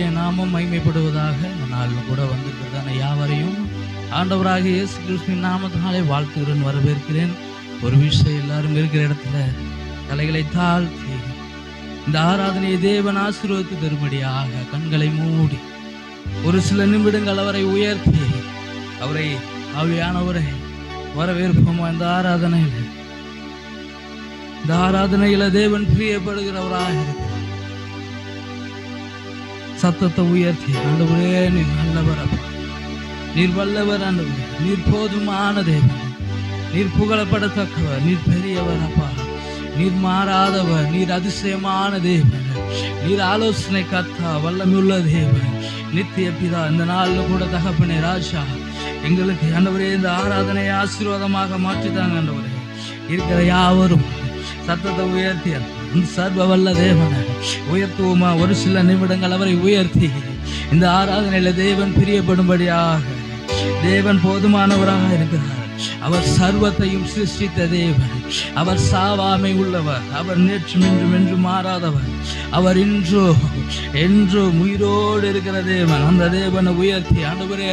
கர்த்தருடைய நாமம் மகிமைப்படுவதாக. இந்த நாளில் கூட வந்திருக்கிறதான யாவரையும் ஆண்டவராக இயேசு கிறிஸ்துவின் நாமத்தினாலே வாழ்த்துகிறேன், வரவேற்கிறேன். ஒரு விஷயம், எல்லாரும் இருக்கிற இடத்துல தலைகளை தாழ்த்தி இந்த ஆராதனையை தேவன் ஆசீர்வதித்து தரும்படியாக கண்களை மூடி ஒரு சில நிமிடங்கள் அவரை உயர்த்தி அவரை ஆவியானவரை வரவேற்போமா. இந்த ஆராதனையில தேவன் பிரியப்படுகிறவராக இருக்கிறார். சத்தத்தை உயர்த்தி, ஆண்டவரே நீர் நல்லவர் அப்பா, நீர் வல்லவர் ஆண்டவரே, நீர் போதுமான தேவன், நீர் புகழப்படத்தக்கவர், நீர் பெரியவர் அப்பா, நீர் மாறாதவர், நீர் அதிசயமான தேவன், நீர் ஆலோசனை கர்த்தா, வல்லமையுள்ள தேவன், நித்திய பிதா. இந்த நாளில் கூட தகப்பனே ராஜா, எங்களுக்கு ஆண்டவரே இந்த ஆராதனையை ஆசீர்வாதமாக மாற்றித்தாங்க ஆண்டவரே. இருக்கிற யாவரும் சத்தத்தை உயர்த்தி சர்வ வல்ல தேவனை உயர்த்துவோமா. ஒரு சில நிமிடங்கள் அவரை உயர்த்தி இந்த ஆராதனையில தேவன் பிரியப்படும்படியாக. தேவன் போதுமானவராக இருக்கிறார். அவர் சர்வத்தையும் சிருஷ்டித்த தேவன். அவர் சாவாமை உள்ளவர். அவர் நேற்றும் இன்றும் என்று மாறாதவர். அவர் என்றும் உயிரோடு இருக்கிற தேவன். அந்த தேவனை உயர்த்தி, ஆண்டவரே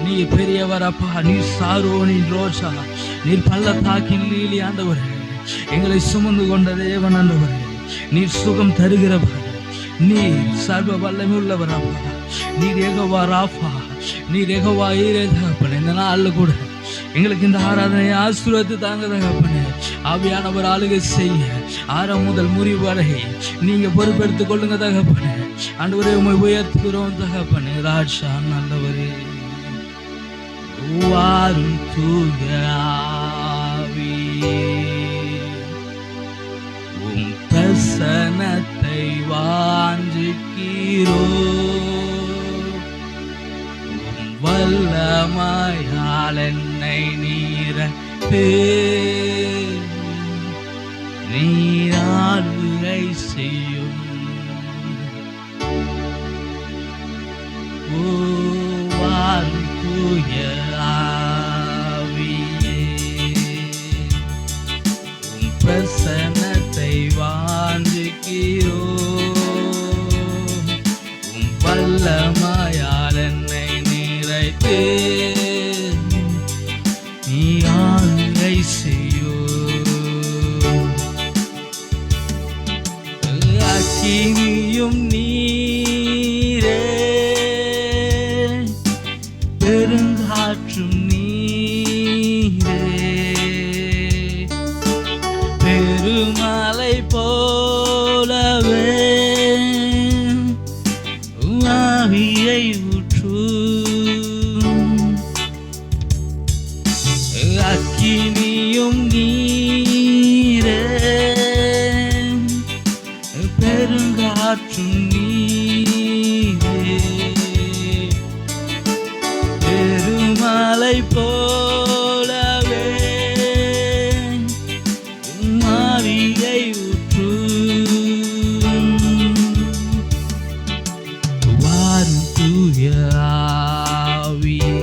நீ பெரியவர் அப்பா, நீர் சாரோனின் ரோஜா, நீர் பள்ளத்தாக்கின் லீலி ஆண்டவரே, எங்களை சுமந்து கொண்ட தேவன் ஆண்டவரே, நீர் சுகம் தருகிறவர், நீர் சர்வ வல்லமை உள்ளவர் அப்பா, நீர் யெகோவா ராஃபா, நீர் யெகோவா ஈரே தகப்பனே. இந்த நாளில் கூட எங்களுக்கு இந்த ஆராதனையை ஆசீர்வதித்து தாங்க தகப்பனே. ஆவியானவர் ஆளுகை செய்ய ஆரம்பம் முதல் முடிவு வரை நீங்க பொறுப்பெடுத்துக் கொள்ளுங்க தகப்பனே. ஆண்டவரே உம்மை உயர்த்துகிறோம் தகப்பனே. ராஜா நல்லவரே, வாரும் தூய ஆவியே, உம் பிரசன்னத்தை வாஞ்சிக்கிறோம், உம் வல்லமையால் என்னை நீரப்பே, நீர் ஆளுகை செய்யும். ஓ வாரும் தூய ஆவியே, உம் பிரசன்னத்தை வாஞ்சிக்கிறோம், உம் வல்லமையால் என்னை நிறைத்து நீ ஆளுகை செய்யும். அக்கினியும் நீரே, பெருங்காற்றும் நீரே, பெருமலை போலவே ஆவியை ஊற்றும். அக்கினியும் நீரே, பெருங்காற்றும் நீரே, பெருமலை போலவே ஆவியை ஊற்றும். வாரும் தூய ஆவியே,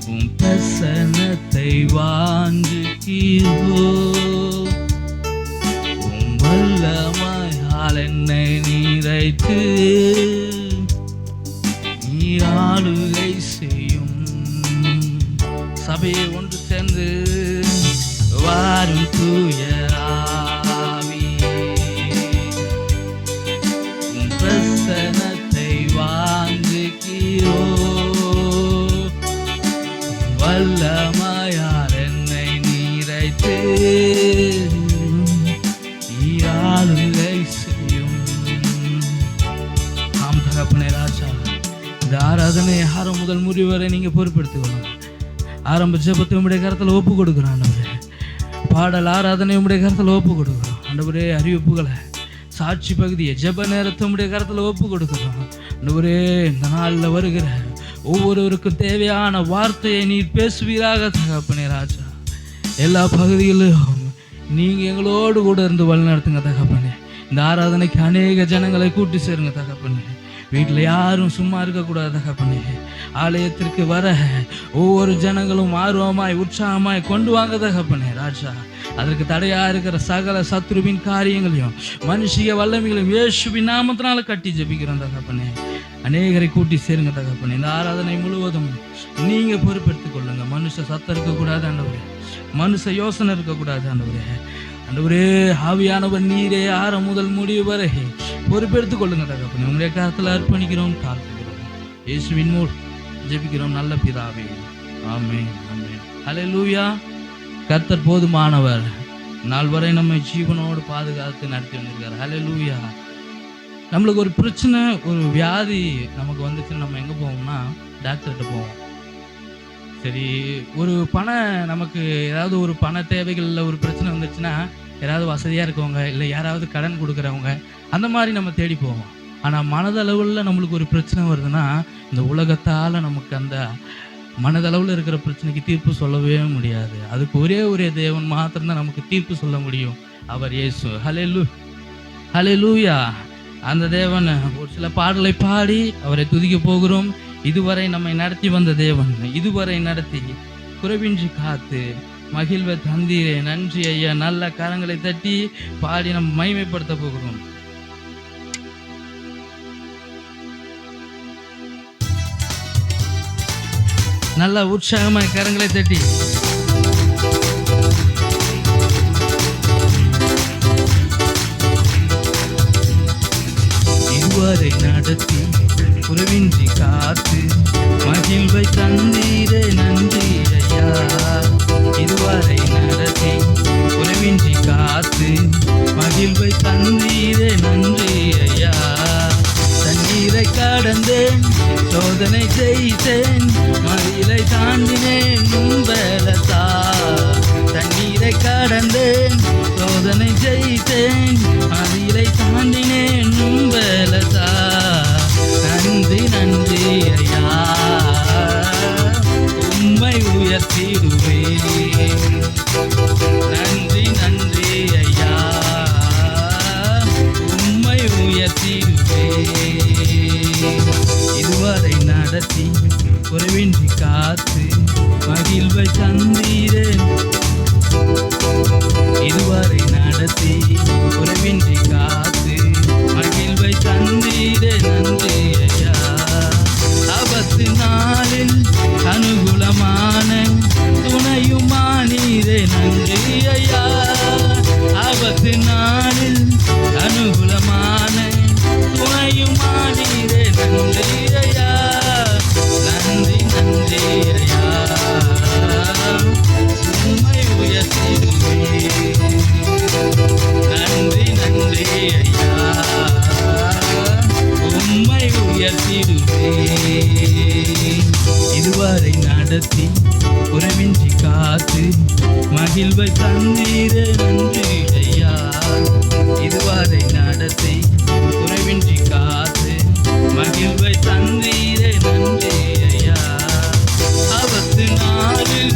உம் பிரசன்னத்தை வாஞ்சிக்கிறோம், உம் வல்லமையால் என்னை நிறைத்து நீர் ஆளுகை செய்யும். சபையை ஒன்று சேர்ந்து வாரும் தூய ஆவியே, உம் பிரசன்னத்தை வாஞ்சிக்கிறோம், வல்லமையால் என்னை நிறைத்து நீர் ஆளுகை செய்யும். ஆம் தகப்பனே ராஜா, இந்த ஆராதனை ஆரம்பம் முதல் முடிவு வரை நீங்க பொறுப்பெடுத்துக்கணும். ஆரம்ப ஜெபத்தை உம்முடைய கரத்தில் ஒப்பு கொடுக்குறோம் ஆண்டவரே. பாடல் ஆராதனை உம்முடைய கரத்தில் ஒப்பு கொடுக்குறோம் ஆண்டவரே. அறிவிப்புகளை சாட்சி பகுதியை ஜெப நேரத்தை உம்முடைய கரத்தில் ஒப்பு கொடுக்குறோம் ஆண்டவரே. இந்த நாளில் வருகிற ஒவ்வொருவருக்கும் தேவையான வார்த்தையை நீர் பேசுவீராக தகப்பனே ராஜா. எல்லா பகுதிகளிலும் நீங்க எங்களோடு கூட இருந்து வழிநடத்துங்க தகப்பனே. இந்த ஆராதனைக்கு அநேக ஜனங்களை கூட்டி சேருங்க தகப்பனே. வீட்டில் யாரும் சும்மா இருக்கக்கூடாது தகப்பனே. ஆலயத்திற்கு வர ஒவ்வொரு ஜனங்களும் ஆர்வமாய் உற்சாகமாய் கொண்டு வாங்க தகப்பனே ராஜா. அதற்கு தடையா இருக்கிற சகல சத்ருவின் காரியங்களையும் மனுஷிய வல்லமைகளையும் இயேசுவின் நாமத்தினால கட்டி ஜெபிக்கிறோம் தகப்பனே. அநேகரை கூட்டி சேருங்க தகப்பனே. இந்த ஆராதனை முழுவதும் நீங்க பொறுப்பெடுத்துக் கொள்ளுங்க. மனுஷ சத்தம் இருக்கக்கூடாது ஆண்டவரே, மனுஷ யோசனை இருக்கக்கூடாது ஆண்டவரே. ஆண்டவரே, ஆவியானவர் நீரே ஆரம் முதல் முடிவு வரை பொறுப்பெடுத்துக் கொள்ளுங்க தகப்பனே. உங்களுடைய கருத்தில் அர்ப்பணிக்கிறோம், தாழ்த்துகிறோம். இயேசுவின் மூலம் ஜெபிக்கிறோம் நல்ல பிதாவே, ஆமென் ஆமென். ஹல்லேலூயா. கர்த்தர் போதுமானவர். நாள் வரை நம்ம ஜீவனோடு பாதுகாத்து நடத்தி வந்திருக்காரு. ஹல்லேலூயா. நம்மளுக்கு ஒரு பிரச்சனை, ஒரு வியாதி நமக்கு வந்துச்சுன்னு நம்ம எங்கே போவோம்னா டாக்டர்கிட்ட போவோம். சரி, ஒரு நமக்கு ஏதாவது ஒரு பண தேவைகளில் ஒரு பிரச்சனை வந்துச்சுன்னா யாராவது வசதியாக இருக்கவங்க இல்லை யாராவது கடன் கொடுக்குறவங்க அந்த மாதிரி நம்ம தேடி போவோம். ஆனால் மனதளவில் நம்மளுக்கு ஒரு பிரச்சனை வருதுன்னா இந்த உலகத்தால் நமக்கு அந்த மனதளவில் இருக்கிற பிரச்சனைக்கு தீர்ப்பு சொல்லவே முடியாது. அதுக்கு ஒரே தேவன் மாத்திரம்தான் நமக்கு தீர்ப்பு சொல்ல முடியும். அவர் இயேசு. ஹல்லேலூயா. அந்த தேவன் ஒரு சில பாடலை பாடி அவரை துதிக்க போகிறோம். இதுவரை நம்மை நடத்தி வந்த தேவன், இதுவரை நடத்தி குறைவின்றி காத்து மகிழ்வை தந்தீரே, நன்றி ஐயா. நல்ல கரங்களை தட்டி பாடி நம்ம மகிமைப்படுத்த போகிறோம். நல்ல உற்சாகமாக கரங்களை தட்டி இதுவரை நடத்தி குறைவின்றி காத்து மகிழ்வை தந்தீரே, நன்றி ஐயா. இதுவரை நடத்தி குறைவின்றி காத்து மகிழ்வை தந்தீரே, நன்றி ஐயா. தண்ணீரை கடந்தேன், சோதனை செய்தேன், மதிலை தாண்டினேன் உம்பலத்தா. தண்ணீரை கடந்தேன், சோதனை செய்தேன், மதிலை தாண்டினேன் உம்பலத்தா. நன்றி நன்றி ஐயா, உம்மை உயர்த்திடுவேன். நன்றி நன்றி ஐயா, உம்மை உயர்த்திடுவேன். இதுவரை நடத்தி குறைவின்றி காத்து மகிழ்வை தந்தீரே. இதுவரை நடத்தி குறைவின்றி காத்து மகிழ்வை தந்தீரே, நன்றி ஐயா. ஆபத்து நாளில் அனுகூலமான துணையுமானீரே, நன்றி ஐயா. ஆபத்து நாளில் அனுகூலமான துணையுமானீரே, நன்றி ஐயா. நன்றி நன்றி ஐயா, உம்மை உயர்த்திடுவேன். நன்றி நன்றி ஐயா, உம்மை உயர்த்திடுவேன். இதுவரை நடத்தி குறைவின்றி காத்து மகிழ்வை தந்தீரே, நன்றி ஐயா. இதுவரை நடத்தி குறைவின்றி காத்து மகிழ்வை தந்தீரே, நன்றி ஐயா. ஆபத்து நாளில்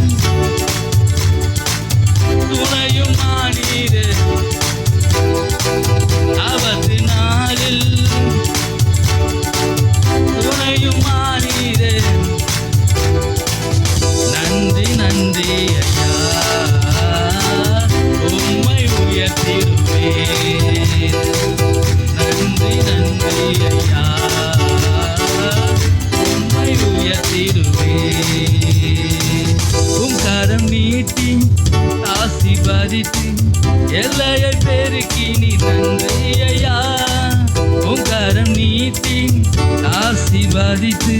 துணையுமானீரே, ஆபத்து நாளில் துணையுமானீரே, நன்றி நன்றி ஐயா, உம்மை உயர்த்திடுவேன். நன்றி நன்றி ஐயா, உம்மை உயர்த்திடுவேன். உம் கரம் நீட்டி ஆசீர்வதித்து எல்லையை பெருக்கி நீ, நன்றி ஐயா. உம் கரம் நீட்டி ஆசீர்வதித்து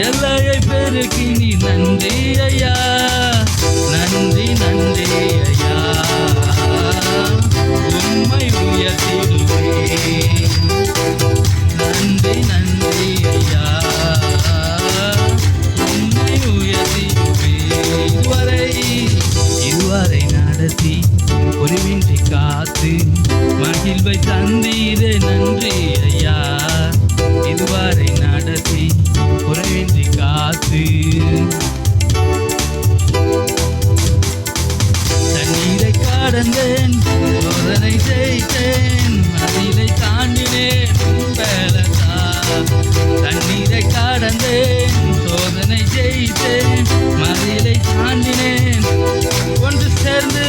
எல்லையை பெருக்கி நீ, நன்றி ஐயா. நன்றி நன்றி ஐயா, உம்மை உயர்த்திடுவேன். நன்றி நன்றி ஐயா, உம்மை உயர்த்திடுவேன். இதுவரை நடத்தி குறைவின்றி காத்து மகிழ்வை தந்தீரே, நன்றி ஐயா. இதுவரை நடத்தி குறைவின்றி காத்து தண்ணீரை கடந்தேன், சோதனை செய்தேன், மதிலை தாண்டினேன் உம்பலத்தா. தண்ணீரை கடந்தேன், சோதனை செய்தேன், மதிலை தாண்டினேன். ஒன்று சேர்ந்து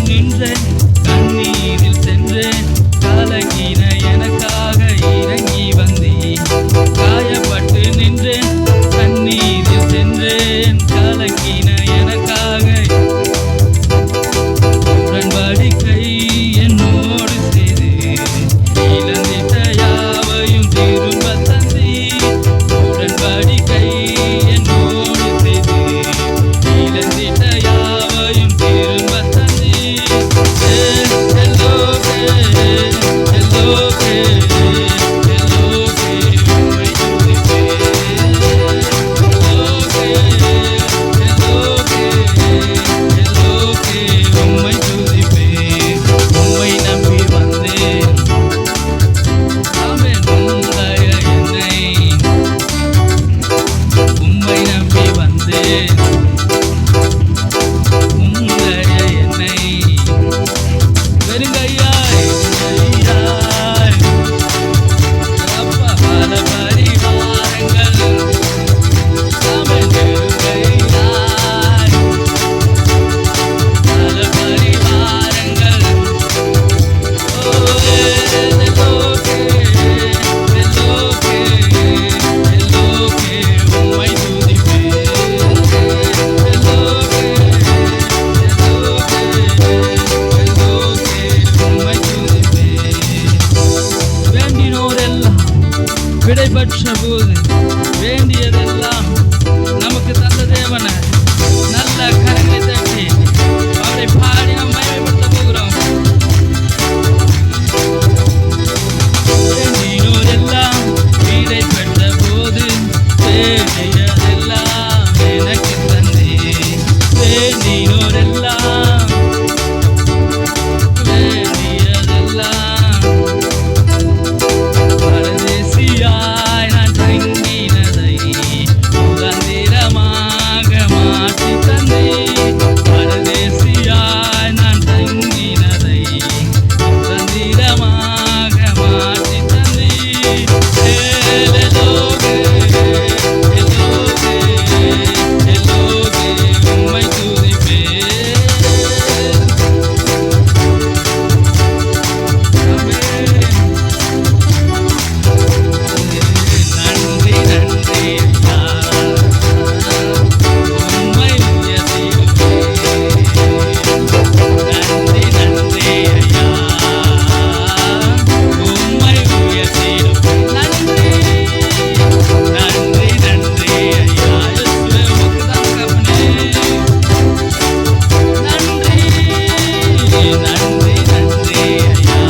நின்றேன், கண்ணீரில் சென்றேன், கலங்கின எனக்காக இறங்கி வந்தேன். காயப்பட்டு நின்றேன், கண்ணீரில் சென்றேன், கலங்கின எனக்காக உடன்படிக்கை என்னோடு செய்து இழந்திட்ட யாவையும் திரும்ப தந்தி. உடன்படிக்கை என்னோடு செய்து இழந்திட்ட யாவையும் திரும்ப தந்தி. எல்லோகே எல்லோகே எல்லோகே உம்மை துதிப்பேன். எல்லோகே எல்லோகே எல்லோகே உம்மை துதிப்பேன். உம்மை நம்பி வந்தேன், ஆமென். உம்முடைய என்னை உம்மை நம்பி வந்தேன், உம்முடைய என்னை வெறுங்கையாய் கையாய் அப்பா பல பரிவாரங்கள், ஆமென். வெறுங்கையாய் பல பரிவாரங்கள். ஓ எல்லோகே எல்லோகே எல்லோகே உம்மை துதிப்பேன். எல்லோகே எல்லோகே எல்லோகே உம்மை துதிப்பேன். வேண்டினோரெல்லாம் விடை பெற்ற போது வேண்டியதெல்லாம் நமக்கு தந்த தேவனை நல்ல கரங்களை தட்டி அவரை பாடி நாம் மகிமைப்படுத்த போகிறோம். வேண்டினோரெல்லாம் விடை பெற்ற போது வேண்டியதெல்லாம் எனக்கு தந்தே. வேண்டினோரெல்லாம் வேண்டியதெல்லாம் பரதேசியாய் நான் தங்கினதை சுதந்திரமாக மாற்றி தந்தே. பரதேசியாய் நான் தங்கினதை சுதந்திரமாக மாற்றி தந்தே. எல்லோகே எல்லோகே எல்லோகே உம்மை துதிப்பேன். ஆமென். நன்றி நன்றி ஐயா, உம்மை உயர்த்திடுவேன். நன்றி நன்றி ஐயா, உம்மை உயர்த்திடுவேன். நன்றி நன்றி நன்றி ஐயா, இயேசுவே உமக்கு தான் தகப்பனே. நன்றி நன்றி நன்றி ஐயா,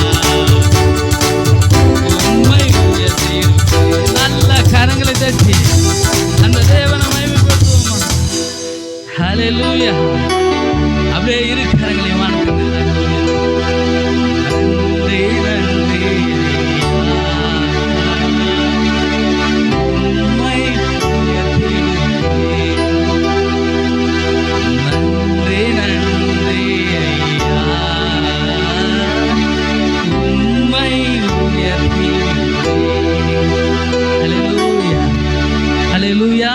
உம்மை உயர்த்திடுவேன். நல்ல கரங்களை தட்டி அந்த தேவனை மகிமைப்படுத்துவோமா? ஹல்லேலூயா. அப்படியே இரு கரங்களை வானத்துக்கு நேராக உயர்த்தி. நன்றி நன்றி ஐயா, உம்மை உயர்த்திடுவேன். நன்றி நன்றி ஐயா, உம்மை உயர்த்திடுவேன். ஹல்லேலூயா ஹல்லேலூயா.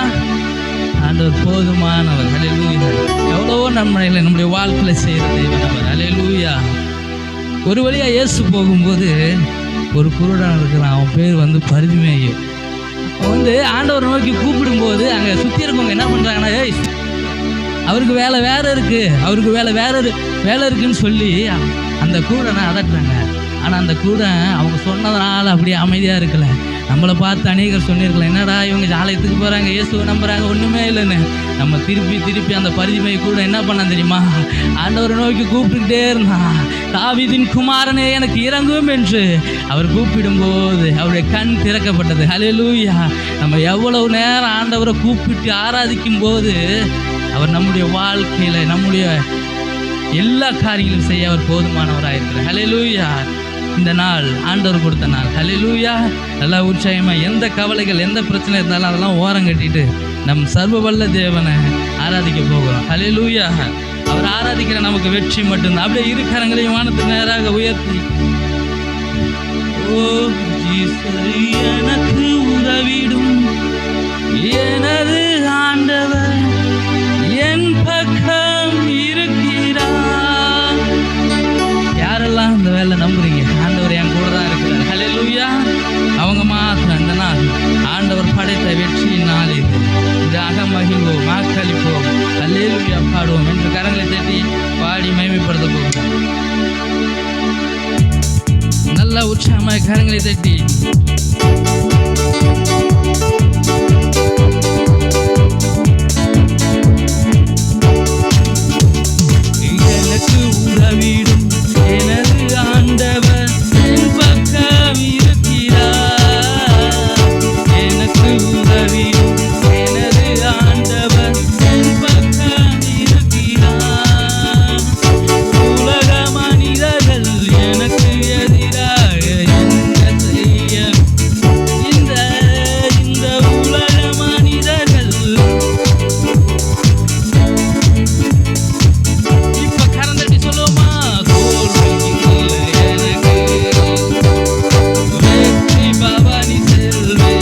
ஆண்டவர் போதுமானவர். ஹல்லேலூயா. எவ்வளவோ நன்மைகளை நம்முடைய வாழ்க்கையில செய்கிற தேவன் அவர். ஹல்லேலூயா. ஒரு வழியா இயேசு போகும்போது ஒரு குருடன் இருக்கிறான். அவன் பேர் பரிதிமேயு. அவன் ஆண்டவரை நோக்கி கூப்பிடும்போது அங்கே சுற்றி இருக்கவங்க என்ன பண்ணுறாங்கன்னா, ஏய் அவருக்கு வேலை வேற இருக்கு, அவருக்கு வேலை இருக்குன்னு சொல்லி அந்த குருடனை அதட்டுறாங்க. ஆனால் அந்த குருடன் அவங்க சொன்னதுனால அப்படியே அமைதியாக இருக்கல. நம்மளை பார்த்து அநேகர் சொன்னிருக்கலாம், என்னடா இவங்க ஆலயத்துக்கு போகிறாங்க, இயேசுவை நம்புறாங்க, ஒன்றுமே இல்லைன்னு. நம்ம திருப்பி அந்த பரிதிமை கூட என்ன பண்ணான் தெரியுமா? ஆண்டவரை நோக்கி கூப்பிட்டுக்கிட்டே இருந்தான். தாவீதின் குமாரனே எனக்கு இறங்கும் என்று அவர் கூப்பிடும்போது அவருடைய கண் திறக்கப்பட்டது. ஹல்லேலூயா. நம்ம எவ்வளவு நேரம் ஆண்டவரை கூப்பிட்டு ஆராதிக்கும் போது அவர் நம்முடைய வாழ்க்கையில் நம்முடைய எல்லா காரியங்களும் செய்ய அவர் போதுமானவராக இருக்கிறார். ஹல்லேலூயா. இந்த நாள் ஆண்டவர் கொடுத்த நாள். ஹல்லேலூயா. நல்லா உற்சாகமாக எந்த கவலைகள் எந்த பிரச்சனை இருந்தாலும் அதெல்லாம் ஓரம் கட்டிட்டு நம் சர்வ வல்ல தேவனை ஆராதிக்க போகிறோம். ஹல்லேலூயா. அவர் ஆராதிக்கிற நமக்கு வெற்றி மட்டும்தான். அப்படியே இரு கரங்களையும் வானத்துக்கு நேராக உயர்த்தி, ஓ ஜீசஸ் எனக்கு உதவிடும் எனது ஆண்டவர் என் பக்கம் இருக்கிறார். மகிமைப்படுத்த போகிறோம். நல்ல உற்சாகமாய் கரங்களை தட்டி எனக்கு உதவிடும் எனது ஆண்டவர் என் பக்கம் இருக்கிறார். எனக்கு உதவிடும் எனது ஆண்டவர் என் பக்கம் இருக்கிறார். உலக மனிதர்கள் எனக்கு எதிராக என்ன செய்ய இந்த உலக மனிதர்கள் இப்ப கரந்தடி சொல்லுமா தோல்வி இல்லை எனக்கு வெற்றி பவனி செல்வே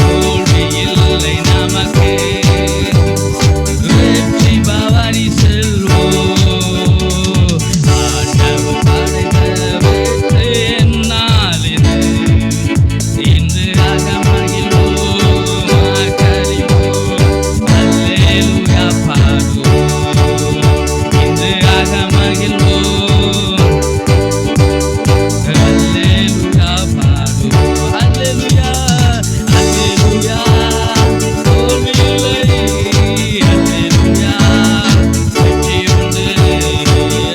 தோல்வி இல்லை நமக்கு வெற்றி பவனி செல்வோ ஆண்டவர் படைத்த வெற்றி என்னால் இது இன்று அகமகிழ்வோம் ஆக்கரிவோம் அல்லேலூயா பாடுவோம் இன்று அகமகிழ்வோம் அல்லேலூயா பாடுவோம் அல்லேலூயா அல்லேலூயா தோல்வி இல்லை அல்லேலூயா வெற்றி உண்டு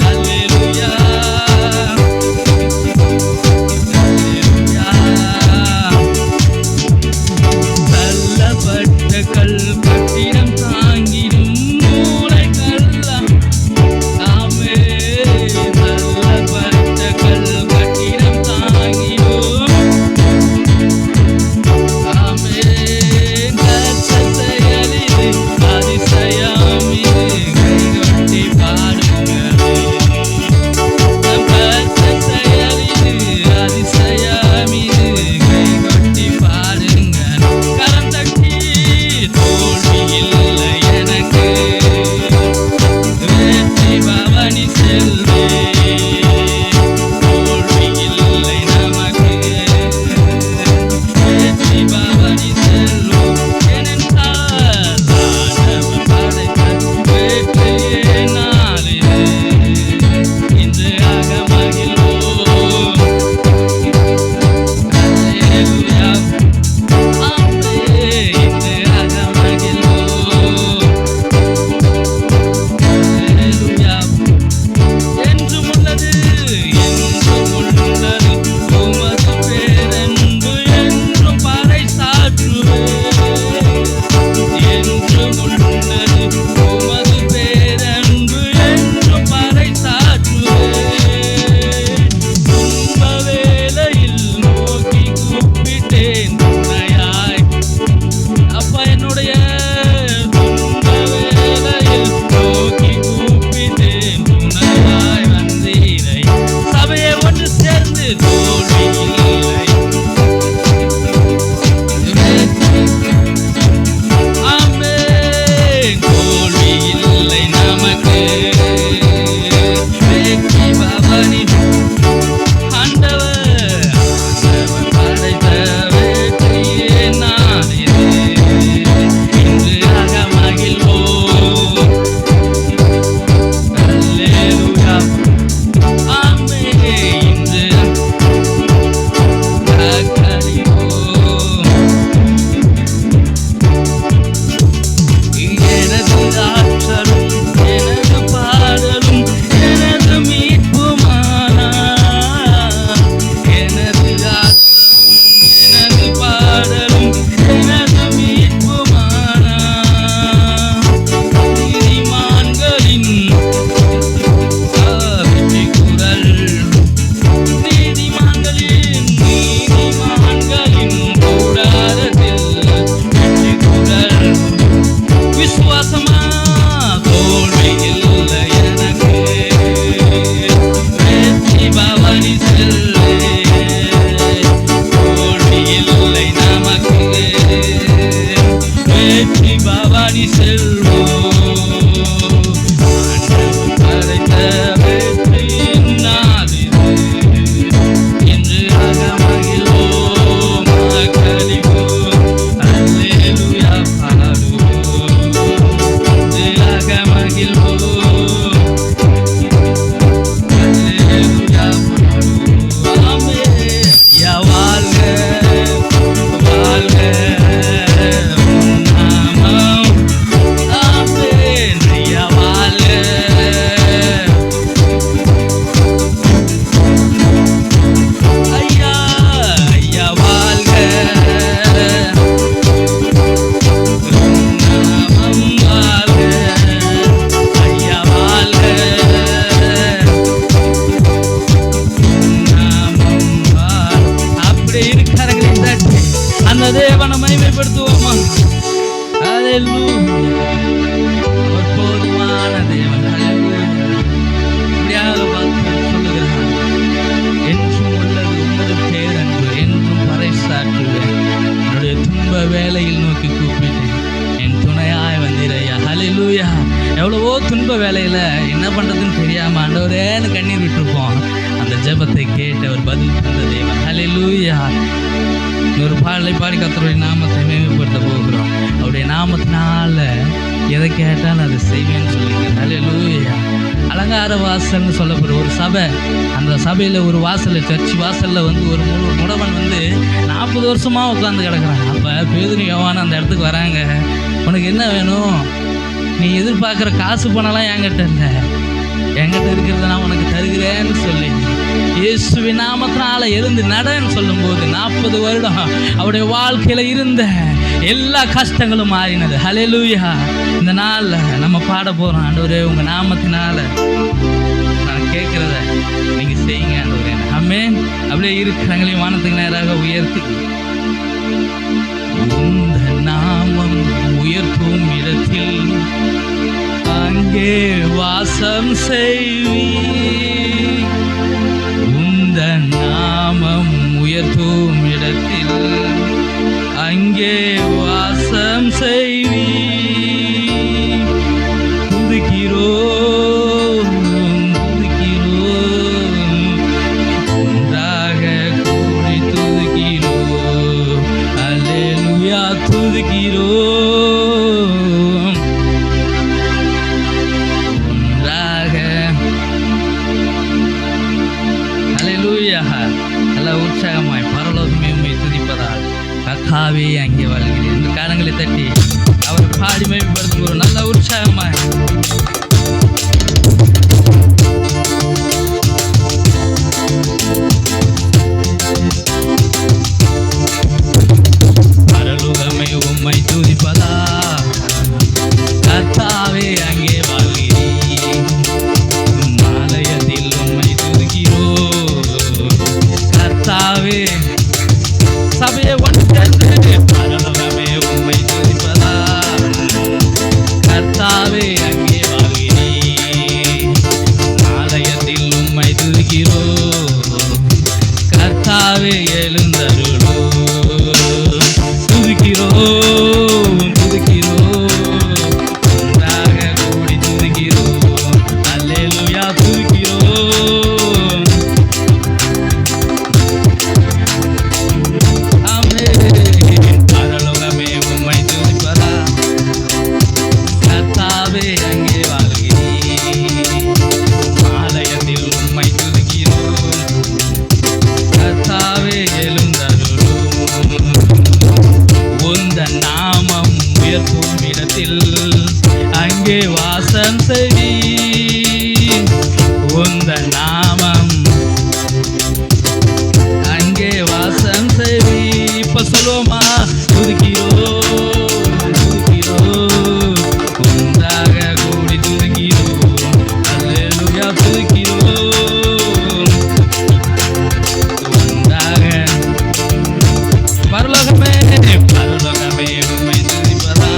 அல்லேலூயா அல்லேலூயா தள்ளப்பட்ட கல் கட்டிடம் தாங்கிடும் மூளை கல்லாம் ஆமே தள்ளப்பட்ட கல் கட்டிடம் தாங்கிடும் ஆமே கர்த்தர் செயலிது அதிசயம் இது கைகொட்டி பாடுங்களே நம் கர்த்தர் செயலிது அதிசயம் இது கைகொட்டி பாடுங்க கரம் தட்டி தோல்வி இல்லை எனக்கு வெற்றி பவனி செல்வே தோல்வி இல்லை நமக்கு வெற்றி பவனி செல்வோம் ஏனென்றால் ஆண்டவர் படைத்த வெற்றியே நாளிது இன்று அகமகிழ்வோம் அல்லேலூயா ஆமே இன்று அகமகிழ்வோம் அல்லேலூயா என்றும் உள்ளது உமது பேரன்பு என்றும் பறைசாற்றுவேன் என்றும் உள்ளது உமது பேரன்பு என்றும் பறைசாற்றுவேன் துன்ப வேளையில் நோக்கி கூப்பிட்டேன் துணையாய் அப்பா என்னுடைய துன்ப வேளையில் நோக்கி கூப்பிட்டேன் துணையாய் வந்தீரை சபையை ஒன்று சேர்ந்து தோல்வி இல்லை ஆமென் தோல்வி இல்லை நமக்கு வெற்றி பவனி ஆண்டவர் படைத்த வெற்றியே நாளிது இன்று அகமகிழ்வோம் அல்லேலூயா ஆமே இன்று அகமகிழ்வோம் எனது ஆற்றலும் எனது என்ன பண்ணுறதுன்னு தெரியாமல் ஆண்டவரேன்னு கண்ணீர் விட்டுருப்போம். அந்த ஜெபத்தை கேட்டு அவர் பதில் தந்த தேவன். ஹல்லேலூயா. ஒரு பாடலை பாடி கர்த்தருடைய நாமத்தை மேம்படுத்த போகிறோம். அவருடைய நாமத்தினால எதை கேட்டாலும் அதை செய்வேன்னு சொல்லிக்கிறேன். ஹல்லேலூயா. அலங்கார வாசல்னு சொல்லப்படுற ஒரு சபை, அந்த சபையில் ஒரு வாசலில், சர்ச் வாசலில் ஒரு முடவன் 40 வருஷமாக உட்காந்து கிடக்குறான். அப்போ பேதுரு யோவான் அந்த இடத்துக்கு வராங்க. உனக்கு என்ன வேணும்? நீ எதிர்பார்க்குற காசு பணம்லாம் என்கிட்ட இல்லை, என்கிட்ட இருக்கிறத நான் உனக்கு தருகிறேன்னு சொல்லி இயேசுவின் நாமத்தினால எழுந்து நடன்னு சொல்லும்போது 40 வருடம் அவருடைய வாழ்க்கையில் இருந்த எல்லா கஷ்டங்களும் மாறினது. ஹல்லேலூயா. இந்த நாளில் நம்ம பாட போகிறோம். ஆண்டவரே, உங்கள் நாமத்தினால நான் கேட்குறத நீங்கள் செய்யுங்க ஆண்டவரே. ஆமென். அப்படியே இருக்கிறவங்களையும் வானத்துக்கு நேராக உயர்த்தி, உந்த நாமம் உயர்த்தும் இடத்தில் அங்கே வாசம் செய்வி, உந்த நாமம் உயர்த்தும் இடத்தில் அங்கே வாசம் செய்வி, துதிக்கிறோம் துதிக்கிறோம் ஒன்றாக கூடி துதிக்கிறோம். அல்லேலூயா. துதிக்கிறோம் ஒன்றாக. அல்லேலூயா. நல்ல உற்சாகமாய் பரலோகமே உம்மை துதிப்பதால் கர்த்தாவே அங்கே வாழ்கிறேன் என்று கரங்களை தட்டி அவர் பாடி மேம்படுத்தும் ஒரு நல்ல உற்சாகமாய். பரலோகமே உம்மை துதிப்பதா கர்த்தாவே அங்கே வாழ்கிறேன், ஆலயத்தில் உம்மை துதிக்கிறோம் கர்த்தாவே. சபையை ஒன்று சேர்ந்து பரலோகமே உம்மை துதிப்பதா கர்த்தாவே அங்கே வாழ்கிறேன், ஆலயத்தில் உம்மை துதிக்கிறோம் கர்த்தாவே. எழுந்தருளோ துதிக்கிறோம் துதிக்கிறோம் ஒன்றாக கூடி துதிக்கிறோம். அல்லேலூயா. துதிக்கிறோம். ஆமென். பரலோகமே உம்மை துதிப்பதா கர்த்தாவே அங்கே வாழ்கிறேன், ஆலயத்தில் உம்மை துதிக்கிறோம் கர்த்தாவே. எழுந்தருளும் உந்த நாமம் உயர்த்தும் இடத்தில் அங்கே வாசம் செய், உந்த நாமம் அங்கே வாசம் செய். இப்ப சொல்லுவோமா? துதிக்கிறோம் துதிக்கிறோம் ஒன்றாக கூடி துதிக்கிறோம். அல்லேலூயா. துதிக்கிறோம் ஒன்றாக. பரலோகமே பரலோகமே உம்மை துதிப்பதா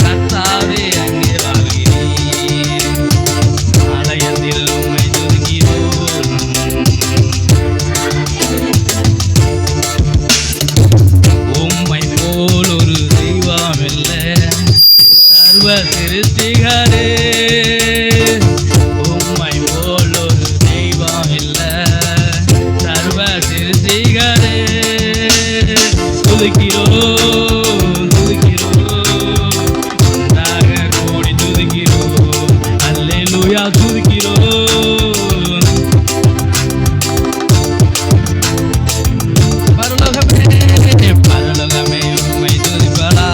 கர்த்தாவே அங்கே வாழ்கிறேன், ஆலயத்தில் உம்மை துதிக்கிறோம். உம்மை போல் ஒரு தெய்வம் இல்லை சர்வ சிருஷ்டிகரே, உம்மை போல் ஒரு தெய்வம் இல்லை சர்வ சிருஷ்டிகரே. துதிக்கிறோம் துதிக்கிறோம் ஒன்றாக கூடி துதிக்கிறோம். அல்லேலூயா. துதிக்கிறோம். பரலோகமே பரலோகமே உம்மை துதிப்பதா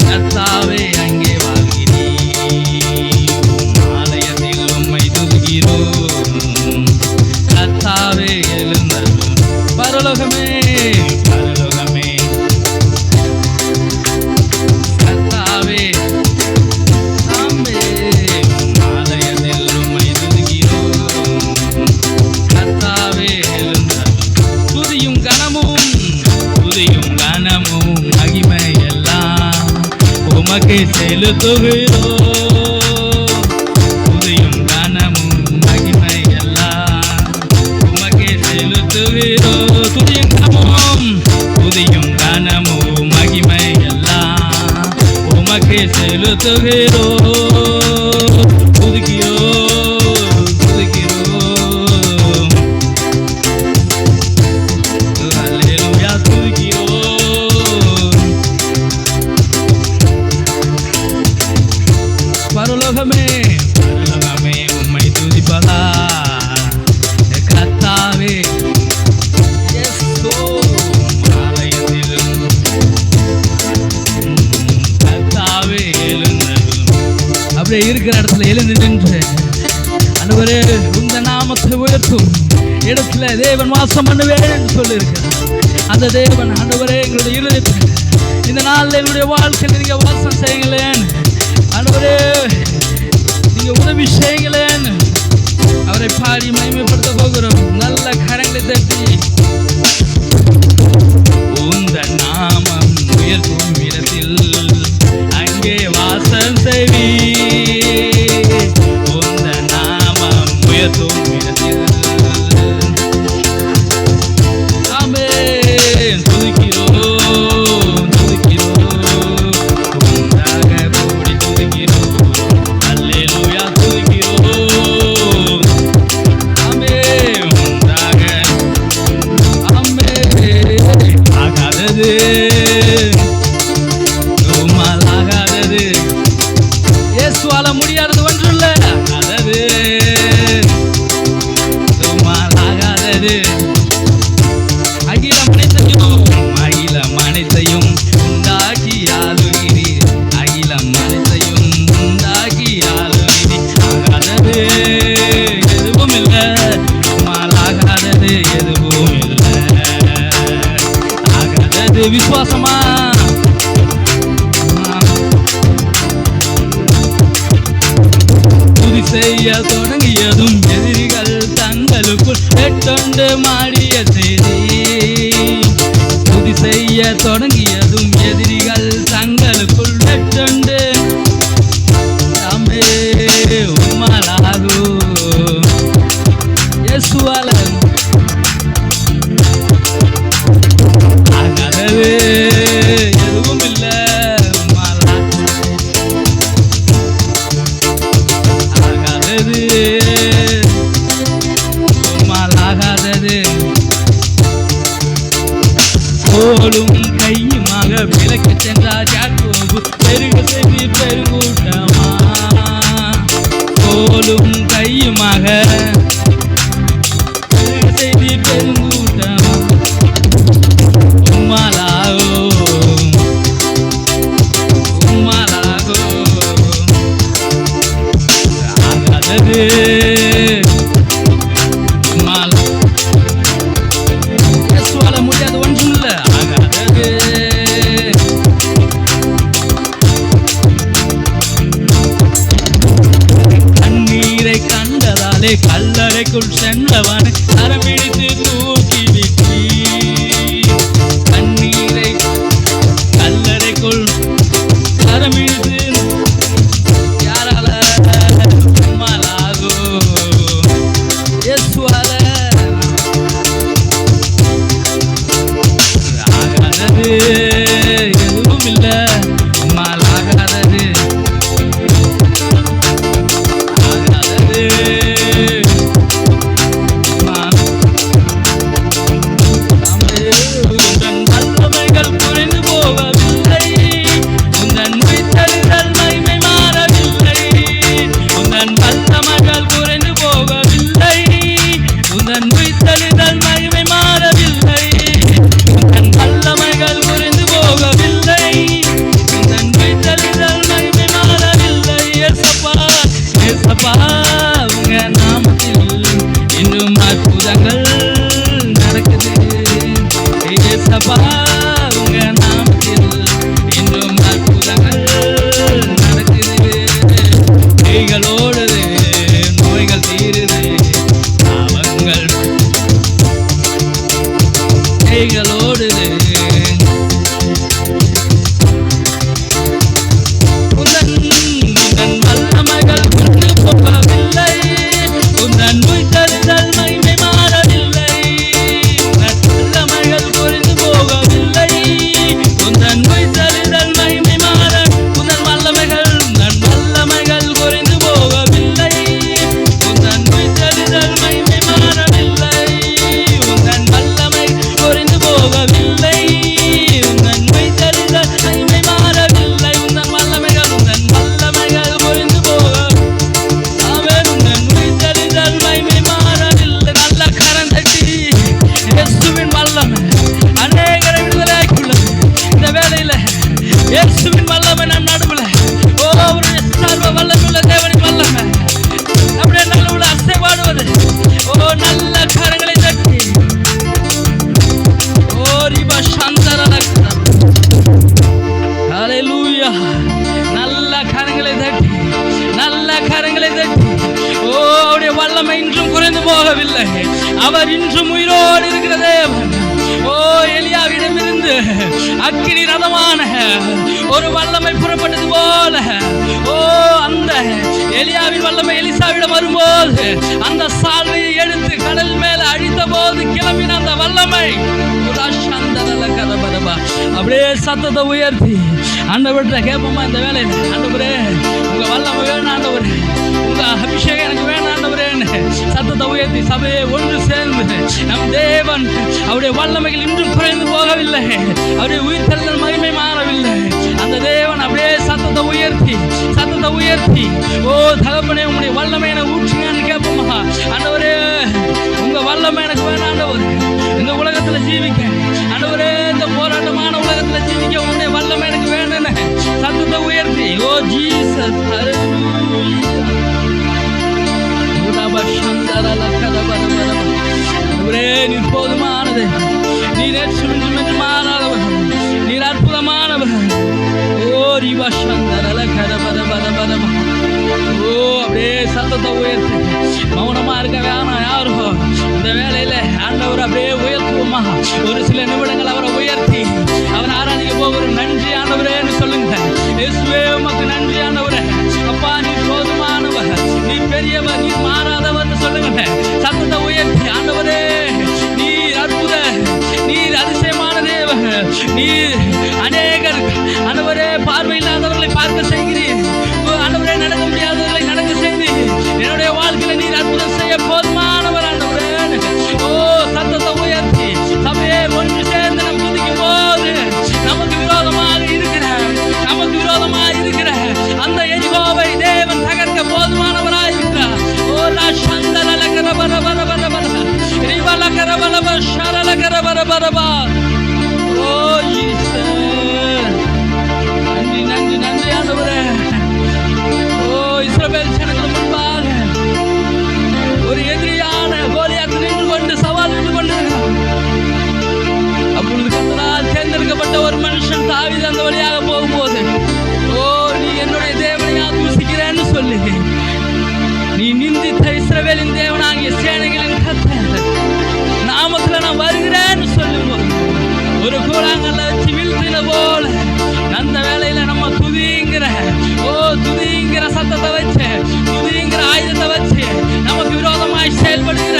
கர்த்தாவே அங்கே வாழ்கிறேன், ஆலயத்தில் உம்மை துதிக்கிறோம் கர்த்தாவே. எழுந்தருளும். பரலோகமே பரலோகமே கர்த்தாவே. ஆமென். ஆலயத்தில் உம்மை துதிக்கிறோம் கர்த்தாவே. எழுந்தருளும். துதியும் கனமும் மகிமை எல்லாம் உமக்கு செலுத்துகிறோம். துதியும் கனமும் மகிமை எல்லாம் உமக்கு செலுத்துகிறோம். துதியும் கனமும் மகிமை எல்லாம் உமக்கு செலுத்துகிறோம். பரலோகமே பரலோகமே உம்மை துதிப்பதா கர்த்தாவே. ஆலயத்திலும் கர்த்தாவே எழுந்தருளும். அப்படியே இருக்கிற இடத்துல எழுந்து நின்று ஆண்டவரே உந்த நாமத்தை உயர்த்தும் இடத்துல தேவன் வாசம் பண்ணுவேன் என்று சொல்லியிருக்கிறார். அந்த தேவன் ஆண்டவரே எங்களுடைய இருதயத்தில் இந்த நாளில் என்னுடைய வாழ்க்கையில் நீங்க வாசம் செய்யுங்களேன். ஆண்டவரே நீங்க உதவி செய்யுங்களேன். அவரை பாடி மகிமைப்படுத்த போகிறோம். நல்ல கரங்களை தட்டி உந்த நாமம் உயர்த்தும் இடத்தில் அங்கே வாசம் செய்வி. உந்த நாமம் உயர்த்தும் இடத்தில் முடியாதது ஒன்றுள்ள அகிலம் அனைத்தையும் உண்டாக்கி ஆளுகிறீர். அகிலம் அனைத்தையும் உண்டாக்கி ஆளுகிறீர். ஆகாதது எதுவும் இல்லை, ஆகாதது எதுவும் இல்லை. ஆகாதது விசுவாசமா செய்ய தொடங்கியதும் எதிரிகள் தங்களுக்குள் வெட்டொண்டு மாடிய செய்தி. துதி செய்ய தொடங்கியதும் எதிரிகள் தங்களுக்குள் வெட்டொண்டு உம்மாலாகோ இயேசுவால ஆகாதது எதுவும் இல்லை. கோலும் கையுமாக விலக்கு சென்றார் யாக்கோபு பெருக செய்தி பெருங்கூட்டமா. கோலும் கையுமாக பெருக செய்தி பெருங்கூட்டமா. உம்மாலாகோ உம்மாலாகோ ஆகாதது முடியாது ஒன்றும் இல்லை. ஆகாதது கண்ணீரை கண்டதாலே கல்லறைக்குள் சென்றவனை கரமிடித்து தூக்கி விட்டி. கண்ணீரை கல்லறைக்குள் கரமிடித்து யாரால உம்மாலாகோ இயேசுவால எதுவும் இல்லை. ஆகாதது ஆகாதது உந்தன் வல்லமைகள் குறைந்து போகவில்லை. உந்தன் உயிர்த்தெழுதல் மகிமை மாறவில்லை. உந்தன் வல்லமைகள் குறைந்து போகவில்லை. உந்தன் உயிர்த்தெழுதல் மகிமை மாறவில்லை. உந்தன் வல்லமைகள் குறைந்து போகவில்லை. உந்தன் உயிர்த்தெழுதல் மகிமை மாறவில்லை. ஏசப்பா ஏசப்பா உங்க நாமத்தில் இன்னும் அற்புதங்கள் நடக்குது. ஏசப்பா உங்க நாமத்தில் இன்னும் அற்புதங்கள் நடக்குது. கைகளோடுது நோய்கள் தீருது. பாவங்கள் கைகளோடுது. உந்தன் வல்லமைகள் கொண்டு போகவில்லை. உந்தன் உயிர்த்தெழுதல் மகிமை மாறவில்லை. உந்தன் வல்லமைகள் குறைந்து போகவில்லை. உந்தன் உயிர்த்தெழுதல் மகிமை மாற உந்தன் வல்லமைகள் குறைந்து போகவில்லை. அவர் இன்றும் உயிரோடு இருக்கிற தேவன். ஓ, எலியாவிடமிருந்து அக்கினி ரதமான ஒரு வல்லமை புறப்பட்டது போல, ஓ, அந்த எலியாவின் வல்லமை எலிசாவிடம் வரும்போது அந்த சால்வையை எடுத்து கடல் மேல அழித்த போது கிளம்பின அந்த வல்லமை அப்படியே சத்தத்தை உயர்த்தி ஆண்டவர்கிட்ட கேட்போமா இந்த வேலையில, ஆண்டவரே உங்க வல்லமை வேணும், ஆண்டவரே உங்க அபிஷேகம் எனக்கு வேணும், ஆண்டவரேன்னு சத்தத்தை உயர்த்தி சபையை ஒன்று சேர்ந்து நம் தேவன் அவருடைய வல்லமைகள் இன்றும் குறைந்து போகவில்லை, அவருடைய உயிர்த்தெழுதல் மகிமை மாறவில்லை. அந்த தேவன் அப்படியே சத்தத்தை உயர்த்தி ஓ தகப்பனே உங்களுடைய வல்லமை எனக்கு ஊற்றுங்கன்னு கேட்போமா. ஆண்டவரே உங்க வல்லமை எனக்கு வேணும், ஆண்டவர் இந்த உலகத்துல ஜீவிக்க, ஆண்டவரே இந்த போராட்டமான உலகத்துல ஜீவிக்க உங்களுடைய வல்லமை எனக்கு வேணும்னு சத்தத்தை உயர்த்தி ஓ ஜீசஸ் நீர் போதுமானது, நீர் நேற்று மாறாதவர், நீர் அற்புதமானவர். ஓ ரிவா சந்தரல கரபரபரபரப. ஓ அப்படியே சத்தத்தை உயர்த்தி மௌனமா இருக்க வேணாம் யாரும் இந்த வேலையில ஆண்டவர் அப்படியே உயர்த்துவோமா. ஒரு சில நிமிடங்கள் அவரை உயர்த்தி அவரை ஆராதிக்க போகிறோம். நன்றி ஆண்டவரேன்னு சொல்லுங்க. இயேசுவே உமக்கு நன்றி ஆண்டவரே. அப்பா நீர் போதுமானவர், நீ பெரியவர், நீ மாறாதவர்னு சொல்லுங்க. சத்தத்தை உயர்த்தி ஆண்டவரே நீர் அற்புத, நீர் அதிசயமான தேவன், நீர் அநேகர் ஆண்டவரே பார்வையில்லாதவர்களை பார்க்க செய்கிறீர், ஆண்டவரே நடக்க முடியாதவர்களை நடக்க செய்தீர். என்னுடைய வாழ்க்கையில நீர் அற்புதம் செய்ய போதுமானவர் ஆண்டவரே. ஓ சத்தத்தை உயர்த்தி சபையை ஒன்று சேர்ந்து நம் துதிக்கும் போது நமக்கு விரோதமாக இருக்கிற அந்த எரிகோவை தேவன் தகர்க்க போதுமானவராய் இருக்கிறார். ஓ லஷந்தல கரபர பர பர பர ரிவல கரபல பஷரல கரபர பர பர. ஓ ஜீசஸ் நன்றி நன்றி நன்றி ஆண்டவரே. ஓ இஸ்ரவேல் ஜனங்களுக்கு முன்பாக ஒரு எதிரியான கோலியாத் நின்று கொண்டு சவால் நின்று கொண்டிருக்கிறார். அப்பொழுது கர்த்தரால் தேர்ந்தெடுக்கப்பட்ட ஒரு மனுஷன் தாவீது அந்த வழியாக போகும்போது, ஓ நீ என்னுடைய தேவனையா தூசிக்கிறேன்னு சொல்லி நீ நிந்தித்த இஸ்ரவேலின் தேவனாகிய சேனைகளின் கர்த்தர் நாமத்துல நான் வருகிறேன்னு சொல்லும்போது ஒரு கூழாங்கல்ல வச்சு வீழ்த்தின போல அந்த வேலையில நம்ம துதிங்கிற சத்தத்தை வச்சு துதிங்கிற ஆயுதத்தை வச்சு நமக்கு விரோதமாய் செயல்படுகிற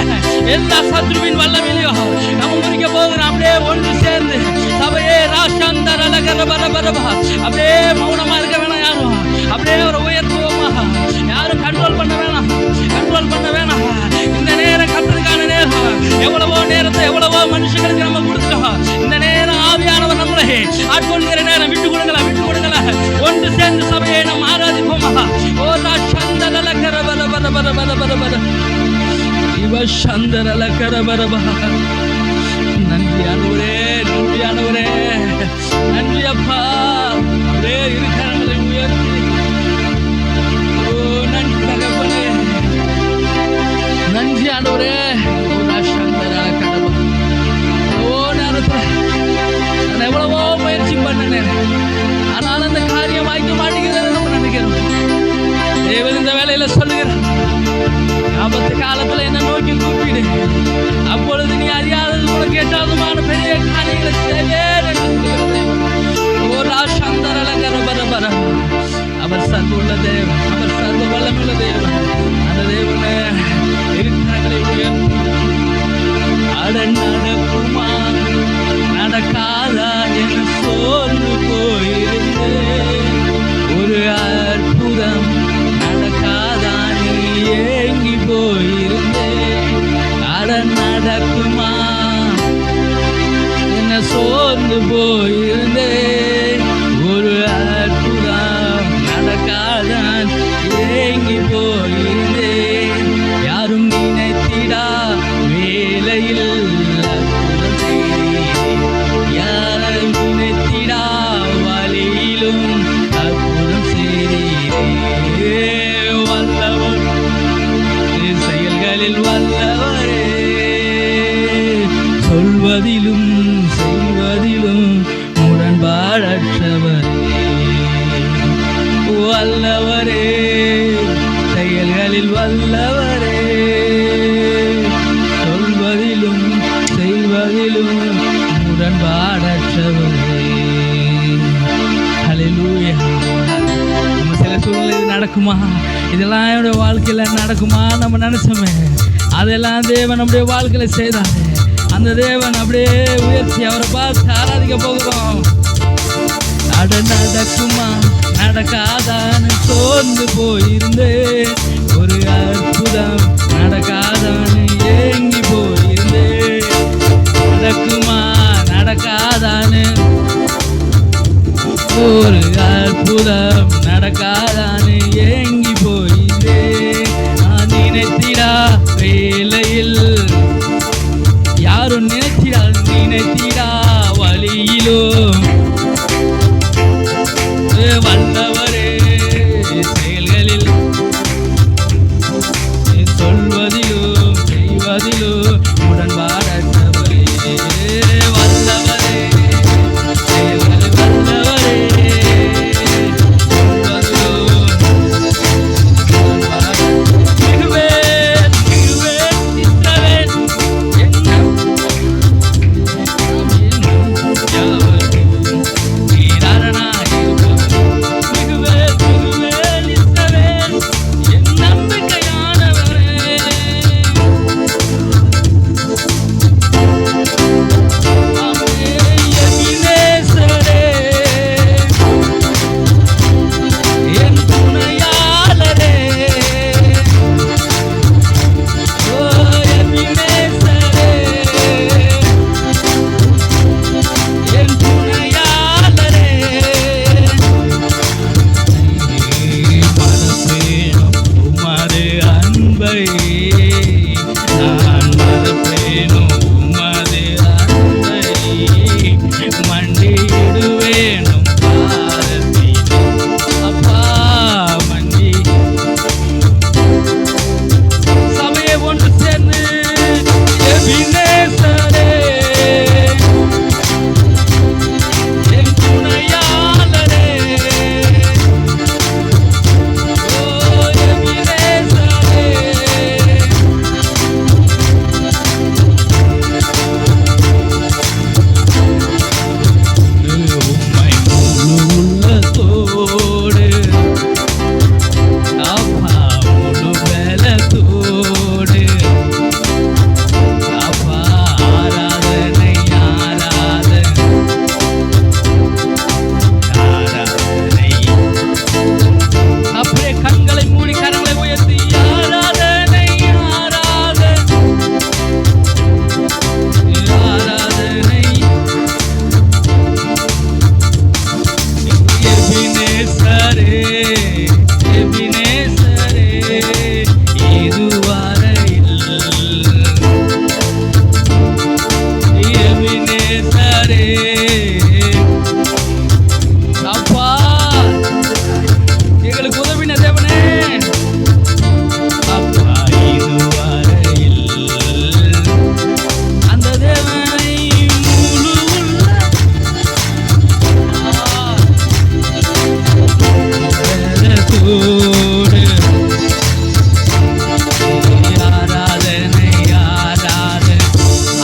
எல்லா சத்ருவின் வல்லமையிலையும் நம்ம முறிக்க போகிறோம். அப்படியே ஒன்று சேர்ந்து சபையே ராஷ்டாந்தர பரபரபா அப்படியே மௌனமா இருக்க வேணாம் யாரும். அப்படியே ஒரு உயர்த்துவோமா, யாரும் கண்ட்ரோல் பண்ண வேணாம். இந்த நேரம் கத்ததுக்கான நேரம். எவ்வளவோ நேரத்தை எவ்வளவோ மனுஷங்களுக்கு நம்ம கொடுத்துட்டோம். இந்த நேரம் ஆவியானவர் நம்மளை ஆட்கொள்கிற நேரம். விட்டு கொடுங்களா ஒன்று சேர்ந்து சபையை நம்ம ஆராதிப்போமா. ஓ ராஷ்டாந்தர கரபரபரபரபரபர இவ சந்தரல கரபரபா. நன்றி ஆண்டவரே, நன்றி அப்பா. அப்படியே இருக்கிறவங்களை உயர்த்தி ஓ நன்றி தகப்பனே, நன்றி ஆண்டவரே. ஓ ராஷ்டாந்தர கரபா. ஓ நேரத்துல நான் எவ்வளவோ முயற்சி பண்ணினேன், ஆனால் அந்த காரியம் வாய்க்க மாட்டேங்கிறது நம்ம நினைக்கிறோம். தேவன் இந்த வேலையில சொல்லுகிறார், ஆபத்து காலத்துல என்ன நோக்கி கூப்பிடு, அப்பொழுது நீ அறியாதது உனக்கு கேட்டாதுமான பெரிய காரியங்களை செய்வேன் என்று சொல்லுகிறது. ஓ ராஷ்டாந்தர கரபரபர. அவர் சர்வ தேவன், அவர் சர்வ வல்லமுள்ள தேவன். அந்த தேவனே இருக்கிறவர்களை உயர்த்தி அட நடக்குமா நடக்காதா என சோர்ந்து போயிருந்தேன். ஒரு அற்புதம் நடக்காதா நீ ஏங்கி போயிருந்தேன். அட நடக்குமா என்ன சோர்ந்து போயிருந்தேன். ஒரு அற்புதம் நடக்காதான் ஏங்கி போயிருந்தேன். யாரும் நினைத்திடா வேலையில் அற்புதம் செய்தேன். யாரும் நினைத்திடா வழியிலும் அற்புதம் செய்தேன். வல்லவர் செயல்களில் வல்லவரே, சொல்வதிலும் செய்வதிலும் முரண்பாடற்றவரே. வல்லவரே செயல்களில் வல்லவரே, சொல்வதிலும் நடக்குமா, இதெல்லாம் என்னுடைய வாழ்க்கையில நடக்குமா நம்ம நினைச்சோமே, அதெல்லாம் தேவன் நம்முடைய வாழ்க்கையில செய்தாரு. அந்த தேவன் அப்படியே உயர்த்தி அவரை பார்த்து ஆராதிக்க போகிறோம். நடக்குமா நடக்காதான்னு சோர்ந்து போயிருந்தேன், ஒரு அற்புதம் நடக்காதான்னு ஏங்கி போயிருந்தேன். நடக்குமா நடக்காதான்னு, ஒரு அற்புதம் நடக்காதான்னு ஏங்கி போயிருந்தேன். நான் நினைத்திடா வேலையில், யாரும் நினைத்திடா வழியிலோ, வல்லவரே செயல்களில் சொல்வதிலோ செய்வதிலோ உடன்பாடற்றவரே, வல்லவரே செயல்களில் வல்லவரே சொல்வதிலோ மிகுவேன் இஸ்ரவேல்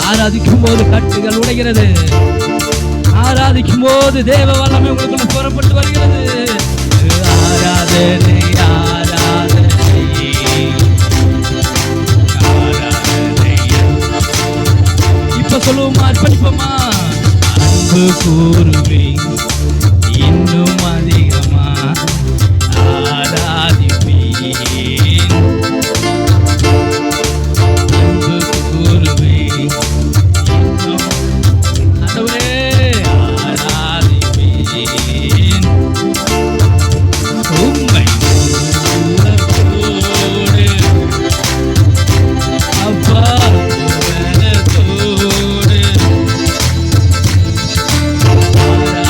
ஆராதிக்கும் போது கட்டுகள் உடைகிறது. ஆராதிக்கும் போது தேவ வல்லமை உங்களுக்குள்ள புறப்பட்டு வருகிறது. ஆராதனை ஆராதனை ஆராதனை. இப்ப சொல்லுவோமா, அர்ப்பணிப்போமா? அன்பு கூறுவே இன்னும் அதிகமா ஆராதிப்பேன். அன்பு கூறுவே இன்னும் ஆண்டவரே ஆராதிப்பேன். உம்மை உள்ளத்தோடு அப்பா உள்ளத்தோடு ஆராதிப்பேன்.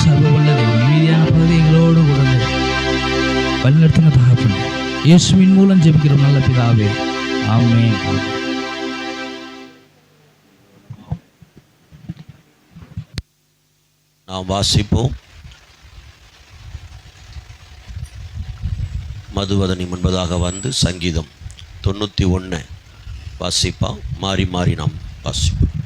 சர்வ வல்ல தேவன் மீதியான பகுதி எங்களோடு கூட வழிநடத்தின தகப்பனே, இயேசுவின் மூலம் ஜெபிக்கிறோம் நல்ல பிதாவே, ஆமென். நாம் வாசிப்போம். மதுவதனி முன்பதாக வந்து சங்கீதம் 91 வாசிப்பா, மாறி மாறி நாம் வாசிப்போம்.